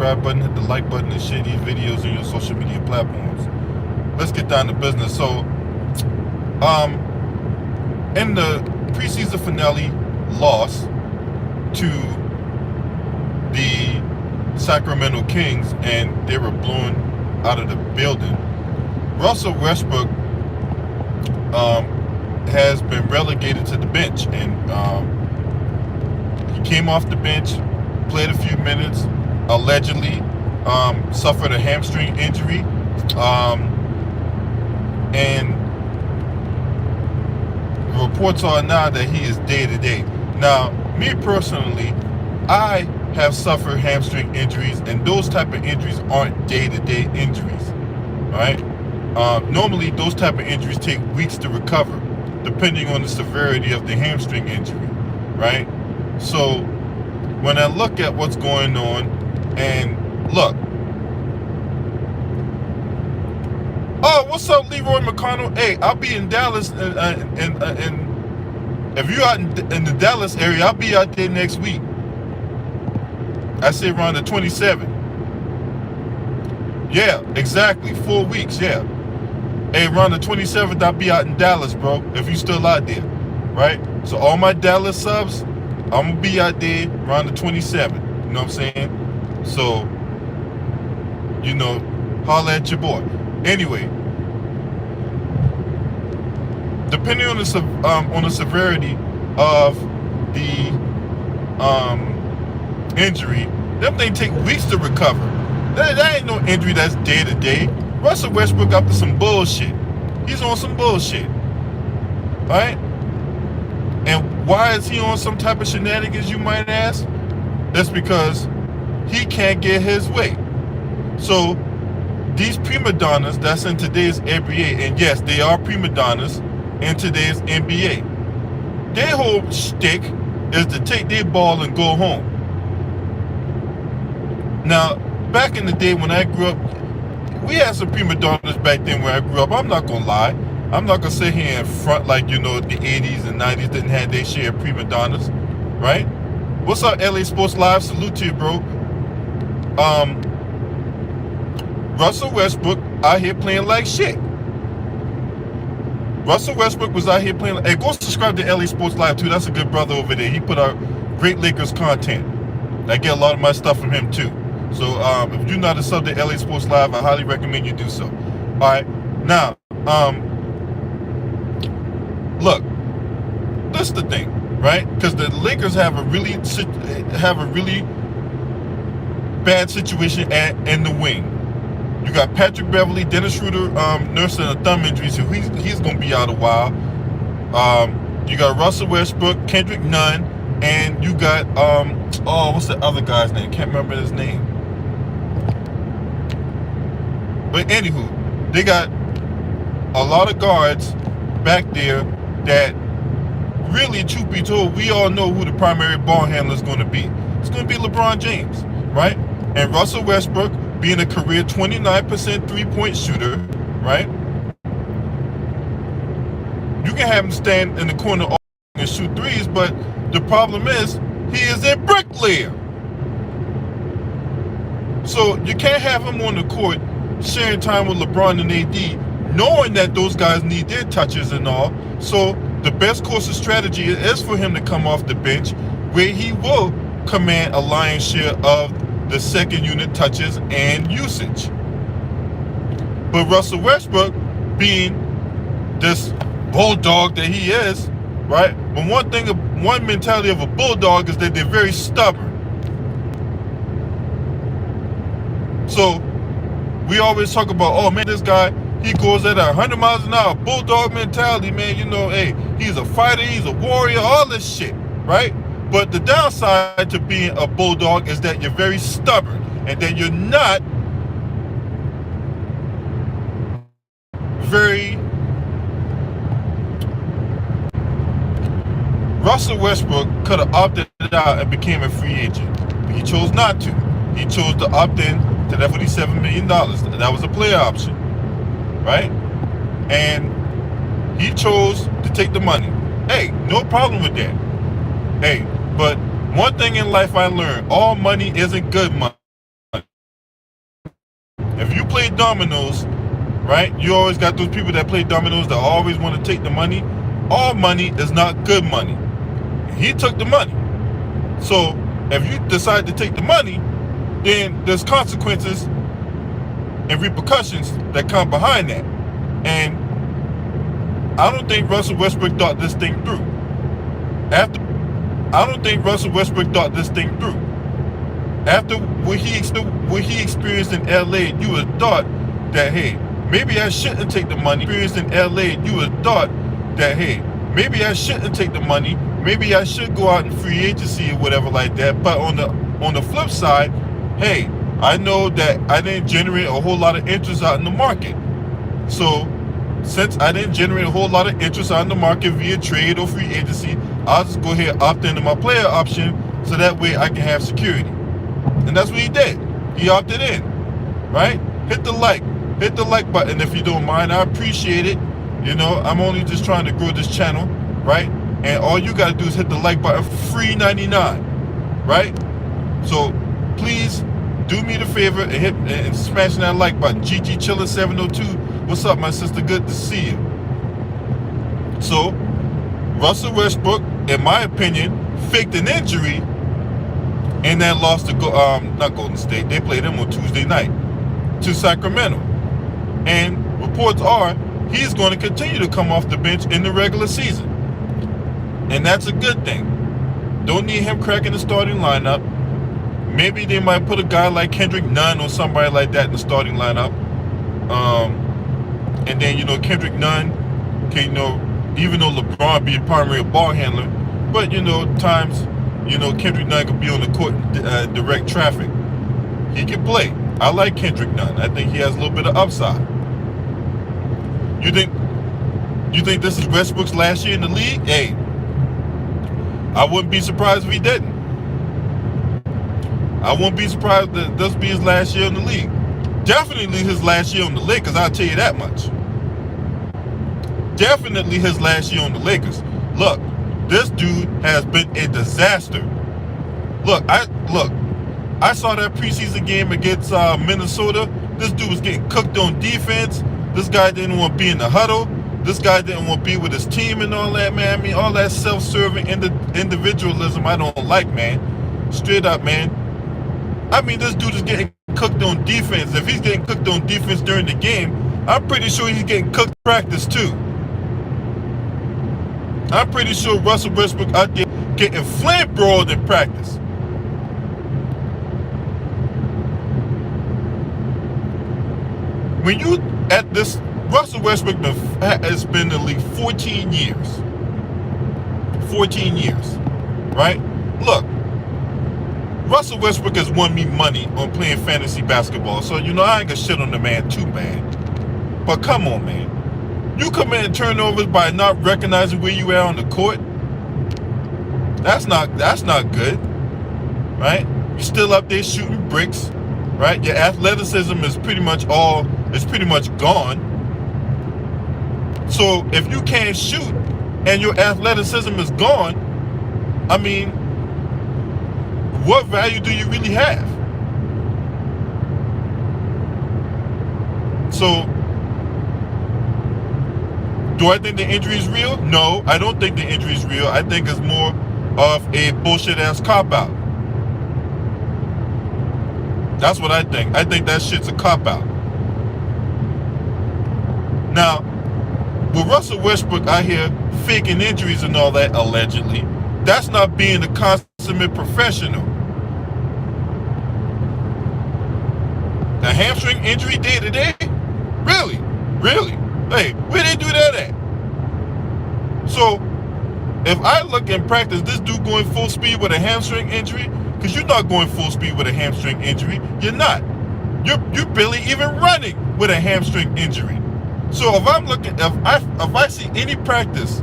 subscribe button, hit the like button, and share these videos on your social media platforms. Let's get down to business. So, in the preseason finale loss to the Sacramento Kings, and they were blown out of the building, Russell Westbrook has been relegated to the bench, and he came off the bench, played a few minutes, allegedly suffered a hamstring injury, and reports are now that he is day-to-day. Now, me personally, I have suffered hamstring injuries, and those type of injuries aren't day-to-day injuries, right? Normally, those type of injuries take weeks to recover, depending on the severity of the hamstring injury, right? So, when I look at what's going on, and look, oh, what's up, Leroy McConnell? Hey, I'll be in Dallas, and if you're out in the Dallas area, I'll be out there next week. I say around the 27th. Yeah, exactly. 4 weeks, yeah. Hey, around the 27th, I'll be out in Dallas, bro, if you still out there, right? So all my Dallas subs, I'm going to be out there around the 27th. You know what I'm saying? So, you know, holla at your boy. Anyway, depending on the severity of the injury, them things take weeks to recover. That ain't no injury that's day to day. Russell Westbrook up to some bullshit. He's on some bullshit, right? And why is he on some type of shenanigans, you might ask? That's because he can't get his way. So these prima donnas that's in today's NBA, and yes, they are prima donnas in today's NBA, their whole shtick is to take their ball and go home. Now, back in the day when I grew up, we had some prima donnas back then when I grew up. I'm not gonna lie. I'm not gonna sit here in front like, you know, the 80s and 90s didn't have their share of prima donnas, right? What's up, LA Sports Live? Salute to you, bro. Russell Westbrook out here playing like shit. Russell Westbrook was out here playing. Hey, go subscribe to LA Sports Live too. That's a good brother over there. He put out great Lakers content. I get a lot of my stuff from him too. So if you're not a sub to LA Sports Live, I highly recommend you do so. All right, now look, this is the thing, right? Because the Lakers have a really bad situation in the wing. You got Patrick Beverly, Dennis Schroeder nursing a thumb injury, so he's gonna be out a while. You got Russell Westbrook, Kendrick Nunn, and you got what's the other guy's name? Can't remember his name. But anywho, they got a lot of guards back there that really, truth be told, we all know who the primary ball handler is going to be. It's going to be LeBron James, right? And Russell Westbrook, being a career 29% three-point shooter, right? You can have him stand in the corner and shoot threes, but the problem is he is a bricklayer. So you can't have him on the court sharing time with LeBron and AD, knowing that those guys need their touches and all. So the best course of strategy is for him to come off the bench, where he will command a lion's share of the second unit touches and usage. But Russell Westbrook, being this bulldog that he is, right? But one mentality of a bulldog is that they're very stubborn. So we always talk about, oh man, this guy, he goes at 100 miles an hour, bulldog mentality, man. You know, hey, he's a fighter, he's a warrior, all this shit, right? But the downside to being a bulldog is that you're very stubborn, and that you're not very. Russell Westbrook could have opted out and became a free agent, but he chose not to. He chose to opt in to that $47 million. That was a player option, right? And he chose to take the money. Hey, no problem with that. Hey, but one thing in life I learned, all money isn't good money. If you play dominoes, right, you always got those people that play dominoes that always want to take the money. All money is not good money. He took the money. So if you decide to take the money, then there's consequences and repercussions that come behind that. And I don't think Russell Westbrook thought this thing through. I don't think Russell Westbrook thought this thing through. After what he experienced in LA, you would have thought that, hey, maybe I shouldn't take the money. Experienced in LA, you would have thought that, hey, maybe I shouldn't take the money. Maybe I should go out in free agency or whatever like that. But on the flip side, hey, I know that I didn't generate a whole lot of interest out in the market. So since I didn't generate a whole lot of interest out in the market via trade or free agency, I'll just go ahead and opt into my player option so that way I can have security. And that's what he did. He opted in, right? Hit the like button if you don't mind. I appreciate it. You know, I'm only just trying to grow this channel, right? And all you gotta do is hit the like button, free 99, right? So please do me the favor and hit and smash that like button. GG Chiller 702. What's up, my sister? Good to see you. So Russell Westbrook, in my opinion, faked an injury and then lost to not Golden State. They played them on Tuesday night to Sacramento. And reports are he's going to continue to come off the bench in the regular season. And that's a good thing. Don't need him cracking the starting lineup. Maybe they might put a guy like Kendrick Nunn or somebody like that in the starting lineup. And then, you know, Kendrick Nunn can, you know, even though LeBron be a primary ball handler, but, you know, times, you know, Kendrick Nunn could be on the court and direct traffic. He can play. I like Kendrick Nunn. I think he has a little bit of upside. You think this is Westbrook's last year in the league? Hey, I wouldn't be surprised if he didn't. I wouldn't be surprised that this be his last year in the league. Definitely his last year on the Lakers, I'll tell you that much. Definitely his last year on the Lakers. Look, this dude has been a disaster. Look, I saw that preseason game against Minnesota. This dude was getting cooked on defense. This guy didn't want to be in the huddle. This guy didn't want to be with his team and all that, man. I mean, all that self-serving individualism I don't like, man. Straight up, man. I mean, this dude is getting cooked on defense. If he's getting cooked on defense during the game, I'm pretty sure he's getting cooked in practice too. I'm pretty sure Russell Westbrook out there getting flamethrowered in practice. When you at this, Russell Westbrook has been in the league 14 years. 14 years, right? Look, Russell Westbrook has won me money on playing fantasy basketball, so you know I ain't gonna shit on the man too bad. But come on, man. You commit turnovers by not recognizing where you are on the court. That's not good, right? You're still up there shooting bricks, right? Your athleticism is pretty much gone. So if you can't shoot and your athleticism is gone, I mean, what value do you really have? So, do I think the injury is real? No, I don't think the injury is real. I think it's more of a bullshit-ass cop-out. That's what I think. I think that shit's a cop-out. Now, with Russell Westbrook out here faking injuries and all that, allegedly, that's not being a consummate professional. A hamstring injury day to day? Really? Really? Hey, where they do that at? So, if I look in practice, this dude going full speed with a hamstring injury, because you're not going full speed with a hamstring injury. You're not. You're barely even running with a hamstring injury. So if I'm looking, if I see any practice,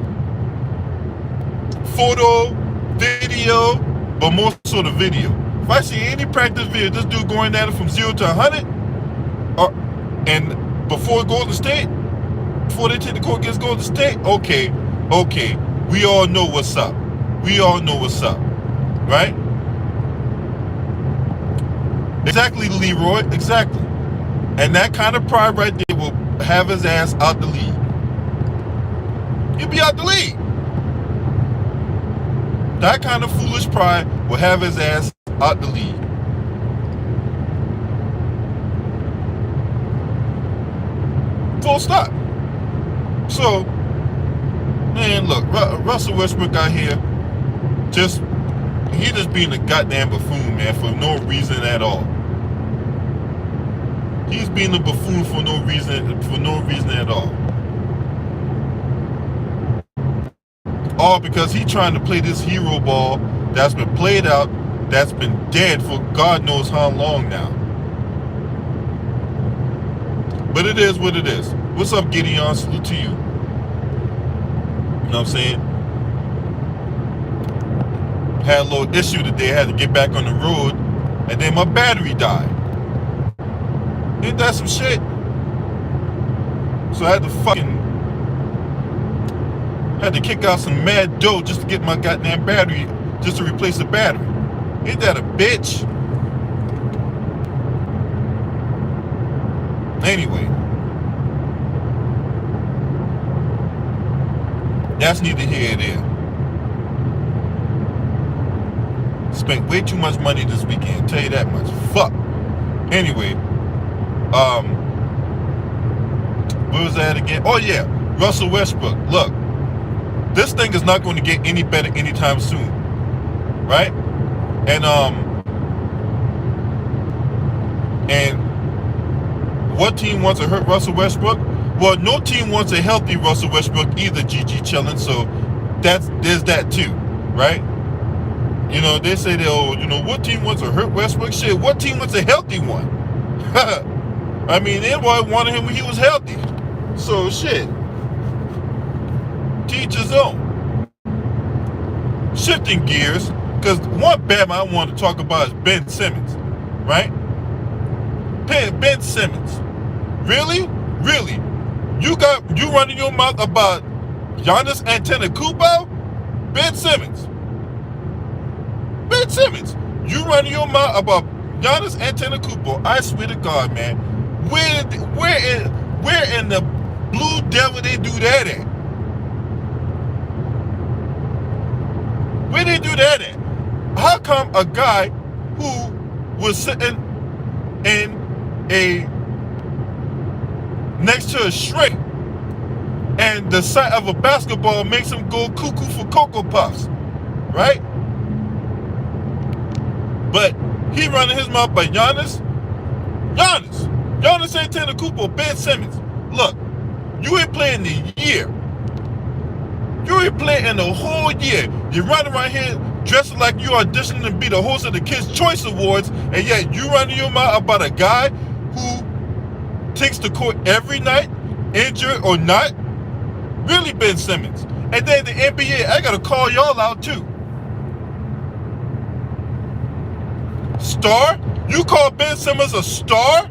photo, video, but more sort of video. If I see any practice video, this dude going at it from 0 to 100, and before Golden State, before they take the court against Golden State, okay, we all know what's up. We all know what's up, right? Exactly, Leroy, exactly. And that kind of pride right there will have his ass out the league. He'll be out the league. That kind of foolish pride will have his ass out the league. Full stop. So, man, look, Russell Westbrook out here, he just being a goddamn buffoon, man, for no reason at all. He's being a buffoon for no reason at all. All because he's trying to play this hero ball that's been played out, that's been dead for God knows how long now. But it is what it is. What's up, Gideon? Salute to you. You know what I'm saying? Had a little issue today. I had to get back on the road, and then my battery died. Ain't that some shit? So I had to kick out some mad dough just to get my goddamn battery, just to replace the battery. Ain't that a bitch? Anyway, that's neither here nor there. Spent way too much money this weekend, tell you that much. Fuck. Anyway, where was that again? Oh yeah, Russell Westbrook. Look, this thing is not going to get any better anytime soon, right? And what team wants to hurt Russell Westbrook? Well, no team wants a healthy Russell Westbrook either, GG chillin', so there's that too, right? You know, they say what team wants to hurt Westbrook? Shit, what team wants a healthy one? I mean, everybody wanted him when he was healthy. So shit. Teach his own. Shifting gears, because one Batman I want to talk about is Ben Simmons, right? Ben Simmons. Really? You running your mouth about Giannis Antetokounmpo? Ben Simmons. You running your mouth about Giannis Antetokounmpo? I swear to God, man. Where in the blue devil they do that at? Where they do that at? How come a guy who was sitting next to a shrink and the sight of a basketball makes him go cuckoo for Cocoa Puffs, right? But he running his mouth by Giannis Antetokounmpo, Ben Simmons. Look, you ain't playing the year. You ain't playing the whole year. You're running around here dressing like you auditioning to be the host of the Kids' Choice Awards, and yet you running your mouth about a guy who takes the court every night, injured or not. Really, Ben Simmons. And then the NBA, I gotta call y'all out too. Star? You call Ben Simmons a star?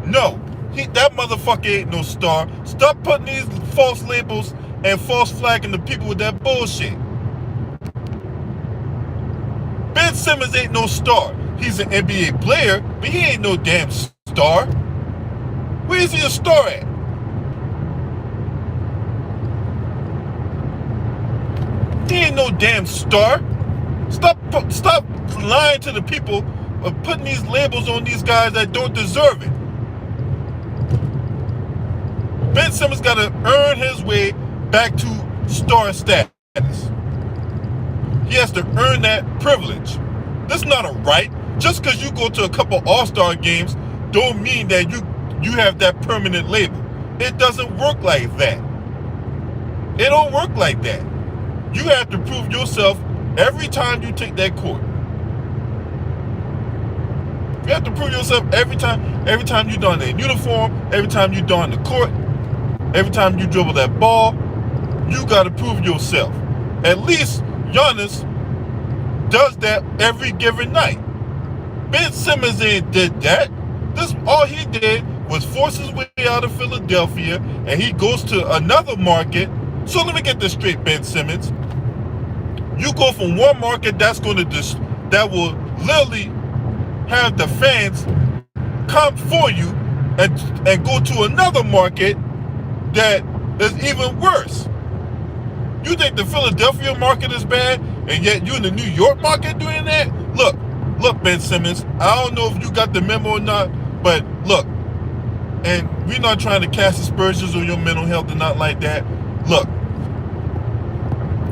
No, that motherfucker ain't no star. Stop putting these false labels and false flagging the people with that bullshit. Ben Simmons ain't no star. He's an NBA player, but he ain't no damn star. Where is he a star at? He ain't no damn star. Stop lying to the people of putting these labels on these guys that don't deserve it. Ben Simmons got to earn his way back to star status. He has to earn that privilege. That's not a right. Just because you go to a couple All-Star games don't mean that you have that permanent label. It doesn't work like that. It don't work like that. You have to prove yourself every time you take that court. You have to prove yourself every time you don that uniform, every time you don the court, every time you dribble that ball, you got to prove yourself. At least Giannis does that every given night. Ben Simmons ain't did that. All he did was force his way out of Philadelphia, and he goes to another market. So let me get this straight, Ben Simmons. You go from one market that will literally have the fans come for you and go to another market that is even worse. You think the Philadelphia market is bad, and yet you in the New York market doing that? Look, Ben Simmons, I don't know if you got the memo or not, but look, and we're not trying to cast aspersions on your mental health and not like that. Look,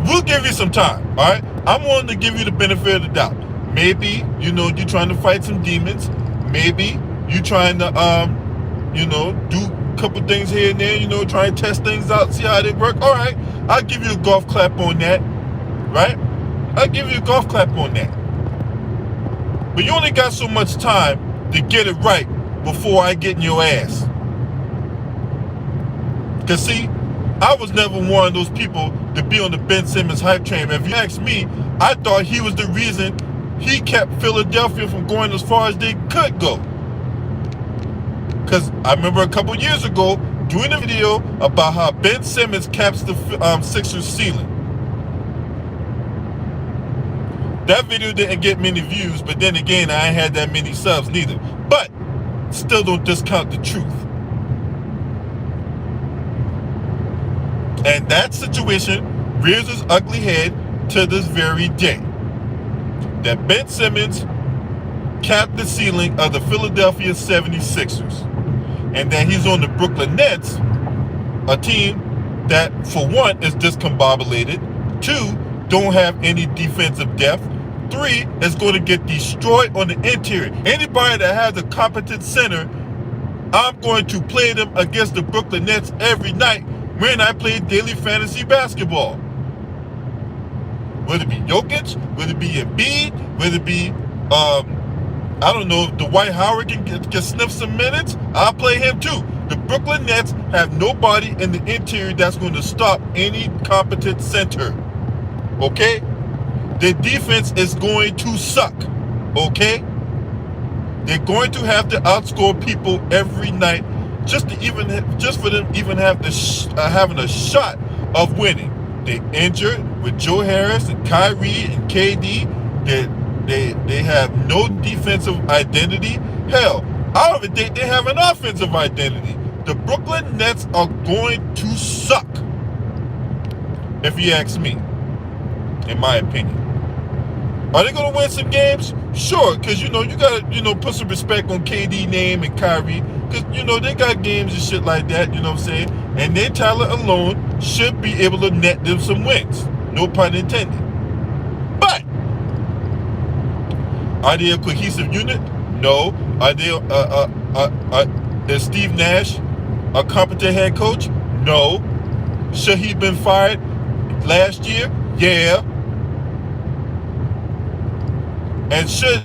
we'll give you some time, all right? I'm willing to give you the benefit of the doubt. Maybe, you're trying to fight some demons. Maybe you trying to, do a couple things here and there, try and test things out, see how they work. All right, I'll give you a golf clap on that, right? I'll give you a golf clap on that. But you only got so much time to get it right before I get in your ass. Because see, I was never one of those people to be on the Ben Simmons hype train. If you ask me, I thought he was the reason he kept Philadelphia from going as far as they could go. Because I remember a couple years ago doing a video about how Ben Simmons caps the Sixers ceiling. That video didn't get many views, but then again, I ain't had that many subs neither. But still don't discount the truth. And that situation rears its ugly head to this very day. That Ben Simmons capped the ceiling of the Philadelphia 76ers. And that he's on the Brooklyn Nets, a team that, for one, is discombobulated. 2, don't have any defensive depth. 3, is going to get destroyed on the interior. Anybody that has a competent center, I'm going to play them against the Brooklyn Nets every night when I play daily fantasy basketball. Whether it be Jokic, whether it be Embiid, whether it be, I don't know, if Dwight Howard can sniff some minutes, I'll play him too. The Brooklyn Nets have nobody in the interior that's going to stop any competent center. Okay? Their defense is going to suck. Okay? They're going to have to outscore people every night just for them even have having a shot of winning. They injured with Joe Harris and Kyrie and KD. They have no defensive identity. Hell, I don't even think they have an offensive identity. The Brooklyn Nets are going to suck, if you ask me, in my opinion. Are they going to win some games? Sure, because, you got to, put some respect on KD name and Kyrie, because, they got games and shit like that, you know what I'm saying? And their talent alone should be able to net them some wins. No pun intended. But are they a cohesive unit? No. Are they is Steve Nash a competent head coach? No. Should he have been fired last year? Yeah. And should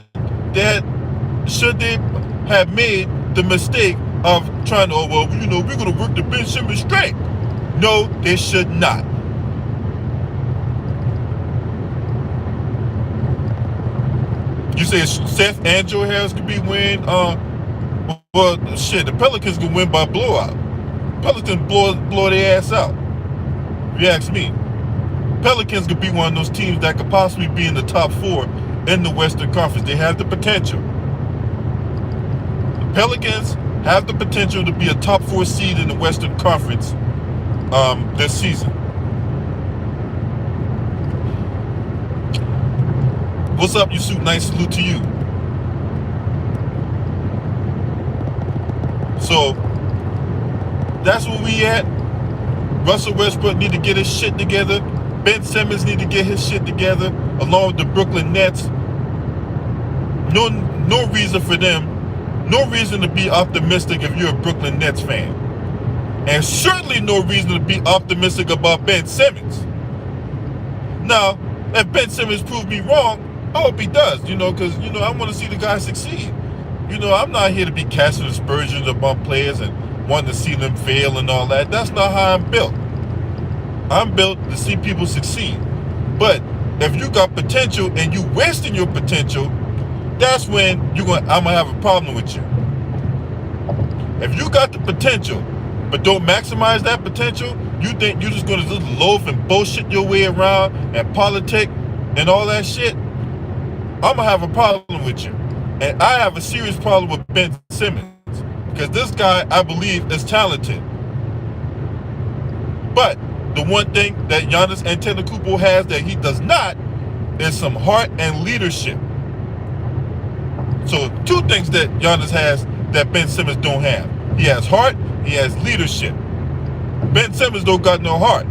they have made the mistake of trying to, we're going to work the Ben Simmons straight? No, they should not. You say Seth and Joe Harris could be win? Well, shit, the Pelicans can win by blowout. Pelicans blow their ass out. If you ask me, Pelicans could be one of those teams that could possibly be in the top 4 in the Western Conference. They have the potential. The Pelicans have the potential to be a top 4 seed in the Western Conference this season. What's up, you suit? Nice salute to you. So that's where we at. Russell Westbrook need to get his shit together. Ben Simmons need to get his shit together, along with the Brooklyn Nets. No reason for them, no reason to be optimistic if you're a Brooklyn Nets fan. And certainly no reason to be optimistic about Ben Simmons. Now, if Ben Simmons proves me wrong, I hope he does, because, I want to see the guy succeed. I'm not here to be casting aspersions upon players and wanting to see them fail and all that. That's not how I'm built. I'm built to see people succeed. But if you got potential and you wasting your potential, that's when I'm gonna have a problem with you. If you got the potential, but don't maximize that potential, you think you're just gonna just loaf and bullshit your way around and politic and all that shit, I'm gonna have a problem with you. And I have a serious problem with Ben Simmons, Because this guy, I believe, is talented. But the one thing that Giannis Antetokounmpo has that he does not is some heart and leadership. So two things that Giannis has that Ben Simmons don't have. He has heart, he has leadership. Ben Simmons don't got no heart.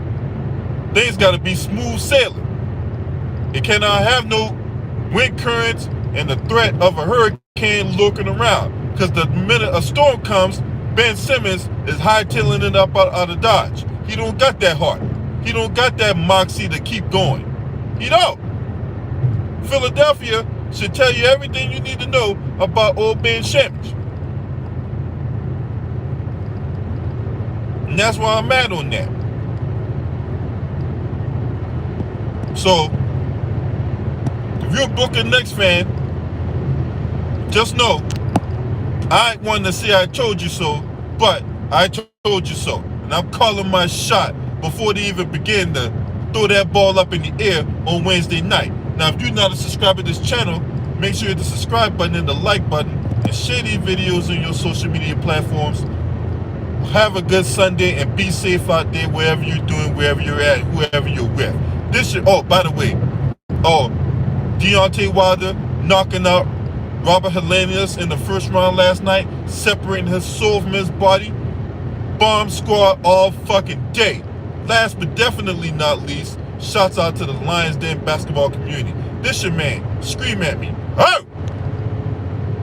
Things got to be smooth sailing. It cannot have no wind currents and the threat of a hurricane lurking around. Because the minute a storm comes, Ben Simmons is hightailing it up out of Dodge. He don't got that heart. He don't got that moxie to keep going. He don't. Philadelphia should tell you everything you need to know about old Ben Simmons. And that's why I'm mad on that. So, if you're a Brooklyn Nets fan, just know, I ain't one to say I told you so, but I told you so. And I'm calling my shot before they even begin to throw that ball up in the air on Wednesday night. Now, if you're not a subscriber to this channel, make sure you hit the subscribe button and the like button and share these videos on your social media platforms. Have a good Sunday and be safe out there wherever you're doing, wherever you're at, whoever you're with. Oh, by the way, Deontay Wilder knocking out Robert Helenius in the first round last night, separating his soul from his body. Bomb squad all fucking day. Last but definitely not least, shouts out to the Lions Den basketball community. This your man. Scream at me. Oh!